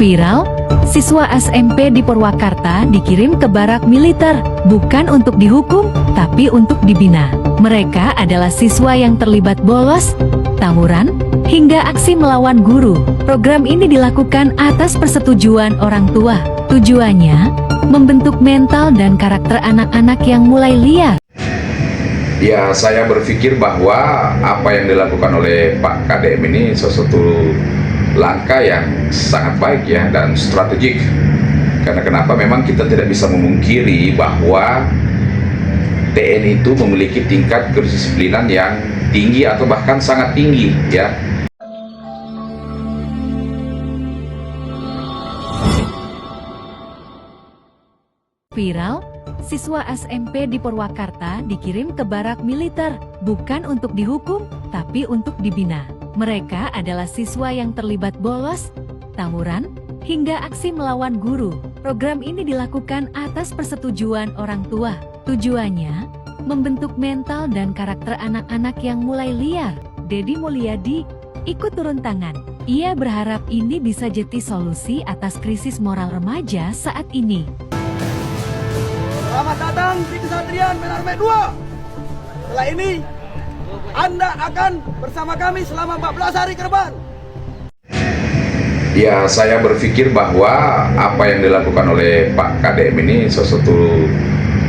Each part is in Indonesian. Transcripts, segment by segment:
Viral, siswa SMP di Purwakarta dikirim ke barak militer, bukan untuk dihukum, tapi untuk dibina. Mereka adalah siswa yang terlibat bolos, tawuran, hingga aksi melawan guru. Program ini dilakukan atas persetujuan orang tua. Tujuannya, membentuk mental dan karakter anak-anak yang mulai liar. Ya, saya berpikir bahwa apa yang dilakukan oleh Pak KDM ini sesuatu langkah yang sangat baik ya dan strategik. Karena kenapa? Memang kita tidak bisa memungkiri bahwa TNI itu memiliki tingkat kedisiplinan yang tinggi atau bahkan sangat tinggi ya. Viral, siswa SMP di Purwakarta dikirim ke barak militer, bukan untuk dihukum, tapi untuk dibina. Mereka adalah siswa yang terlibat bolos, tawuran, hingga aksi melawan guru. Program ini dilakukan atas persetujuan orang tua. Tujuannya, membentuk mental dan karakter anak-anak yang mulai liar. Deddy Mulyadi ikut turun tangan. Ia berharap ini bisa jadi solusi atas krisis moral remaja saat ini. Selamat datang di Kesatrian Menarme 2. Setelah ini, Anda akan bersama kami selama 14 hari ke depan. Ya, saya berpikir bahwa apa yang dilakukan oleh Pak KDM ini sesuatu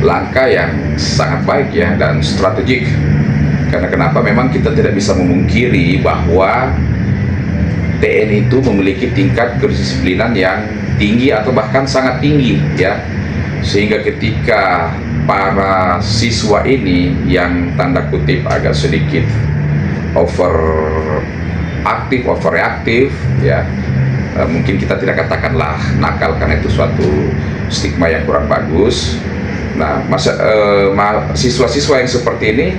langkah yang sangat baik ya dan strategik. Karena kenapa? Memang kita tidak bisa memungkiri bahwa TNI itu memiliki tingkat kedisiplinan yang tinggi atau bahkan sangat tinggi ya. Sehingga ketika para siswa ini yang tanda kutip agak sedikit overreaktif ya, mungkin kita tidak katakanlah nakal karena itu suatu stigma yang kurang bagus. Nah, siswa-siswa yang seperti ini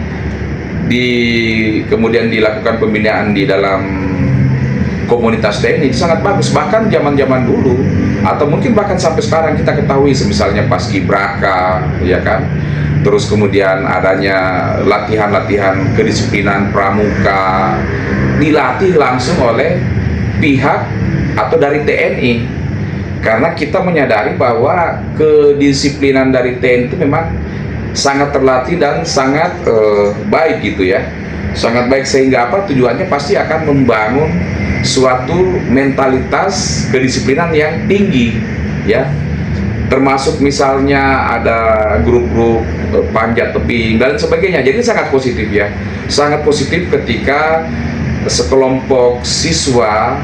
kemudian dilakukan pembinaan di dalam komunitas TNI sangat bagus, bahkan zaman-zaman dulu atau mungkin bahkan sampai sekarang kita ketahui misalnya Paskibraka ya kan, terus kemudian adanya latihan-latihan kedisiplinan pramuka dilatih langsung oleh pihak atau dari TNI, karena kita menyadari bahwa kedisiplinan dari TNI itu memang sangat terlatih dan sangat baik gitu ya, sangat baik, sehingga apa tujuannya pasti akan membangun suatu mentalitas kedisiplinan yang tinggi ya, termasuk misalnya ada grup-grup panjat tebing dan sebagainya. Jadi sangat positif ya, sangat positif ketika sekelompok siswa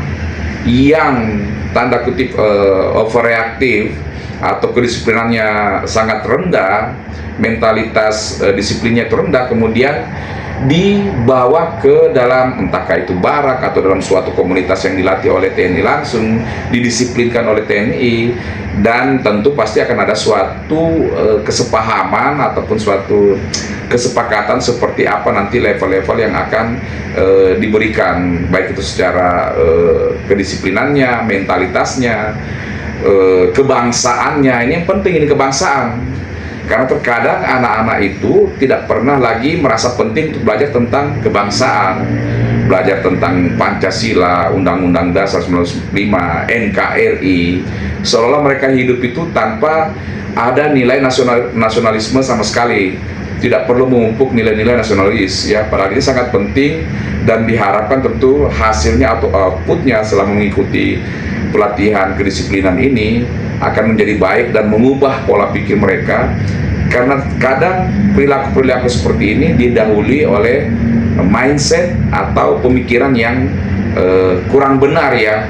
yang tanda kutip overreaktif atau kedisiplinannya sangat rendah, mentalitas disiplinnya itu rendah, kemudian dibawa ke dalam entahkah itu barak atau dalam suatu komunitas yang dilatih oleh TNI langsung, didisiplinkan oleh TNI, dan tentu pasti akan ada suatu kesepahaman ataupun suatu kesepakatan seperti apa nanti level-level yang akan diberikan, baik itu secara kedisiplinannya, mentalitasnya, kebangsaannya. Ini yang penting, ini kebangsaan. Karena terkadang anak-anak itu tidak pernah lagi merasa penting untuk belajar tentang kebangsaan, belajar tentang Pancasila, Undang-Undang Dasar 1945, NKRI, seolah mereka hidup itu tanpa ada nilai nasionalisme sama sekali. Tidak perlu memupuk nilai-nilai nasionalis ya, padahal ini sangat penting dan diharapkan tentu hasilnya atau outputnya selama mengikuti pelatihan kedisiplinan ini akan menjadi baik dan mengubah pola pikir mereka, karena kadang perilaku-perilaku seperti ini didahului oleh mindset atau pemikiran yang kurang benar ya,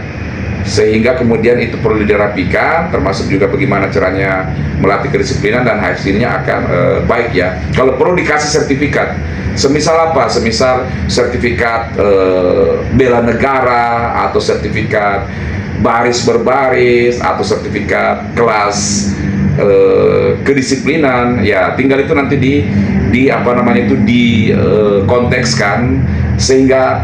sehingga kemudian itu perlu dirapikan, termasuk juga bagaimana caranya melatih kedisiplinan dan hasilnya akan baik ya. Kalau perlu dikasih sertifikat, semisal apa? Semisal sertifikat bela negara atau sertifikat baris berbaris atau sertifikat kelas kedisiplinan ya, tinggal itu nanti dikontekskan sehingga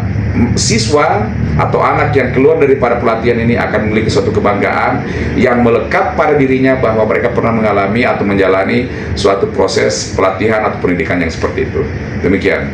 siswa atau anak yang keluar daripada pelatihan ini akan memiliki suatu kebanggaan yang melekat pada dirinya bahwa mereka pernah mengalami atau menjalani suatu proses pelatihan atau pendidikan yang seperti itu. Demikian.